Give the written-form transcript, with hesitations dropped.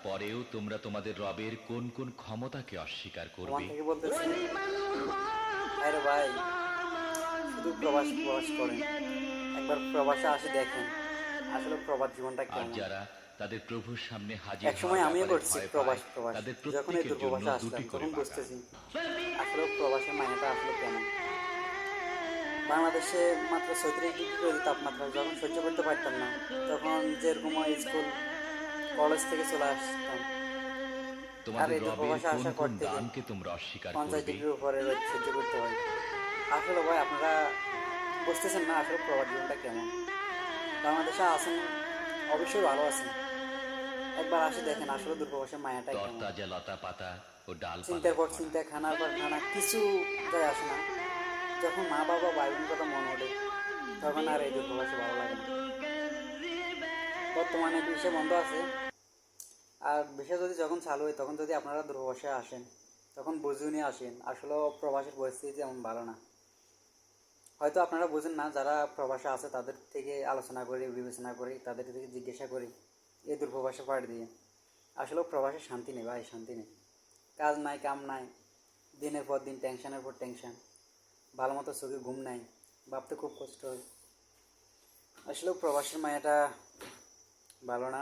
পরেও তোমরা তোমাদের রবের কোন কোন ক্ষমতাকে অস্বীকার করবে? থেকে বলতেছি আরে ভাই শুধু প্রবাস প্রবাস করেন, একবার প্রবাসে আসে দেখেন আসলে প্রবাস জীবনটা আর কেমন। যারা তাদের প্রভুর সামনে হাজির একসময় হওয়ার আমিও ব্যাপারে করছি ভয় পায়, প্রবাস প্রবাস, তাদের যখন এই প্রত্যেকের জন্য দূরপ্রবাসে আসলাম 2টি করে তখন বাগান। বুঝতেছি আসলে প্রবাসের মায়াটা আসলে কেমন। বাংলাদেশে মাত্র 36 ডিগ্রি তাপমাত্রা যখন সহ্য করতে পারতাম না, তখন যেরকম স্কুল কলেজ থেকে চলে আসতাম, আর তোমাদের এই রবের দূরপ্রবাসে কোন আসার পর কোন থেকে দানকে তোমরা অস্বীকার 50 করবে? ডিগ্রির উপরে রোদ সহ্য করতে হয়। আসলে ভাই আপনারা বুঝতেছেন না আসলে প্রবাস জীবনটা কেমন। বাংলাদেশে আছেন অবশ্যই ভালো আছেন, একবার আসে দেখেন আসলে দূরপ্রবাসের মায়াটা কেমন। তরতাজা লতা পাতা ও চিন্তার ডালপালায় পর ভরা। চিন্তা, খানার পর খানা, কিছু যায় আসে না। যখন মা বাবা ভাই বোন কথা মনে ওঠে তখন আর এই দূরপ্রবাসে ভালো লাগে না। বর্তমানে ভিসা বন্ধ আছে, আর ভিসা যদি যখন চালু হয় তখন যদি আপনারা দূরপ্রবাসে আসেন তখন বুঝে নিয়ে আসেন আসলে প্রবাসের পরিস্থিতি এমন ভালো না। হয়তো আপনারা বুঝেন না, যারা প্রবাসে আছে তাদের থেকে আলোচনা করি, বিবেচনা করি, তাদের থেকে জিজ্ঞাসা করি এই দূরপ্রবাসে পাড়ি দিয়ে আসলে প্রবাসে শান্তি নেই ভাই, শান্তি নেই। কাজ নাই, কাম নাই, দিনের পর দিন টেনশনের পর টেনশন, ভালো মতো চোখে ঘুম নাই, ভাবতে খুব কষ্ট হয়। আসলে প্রবাসের মায়াটা ভালো না।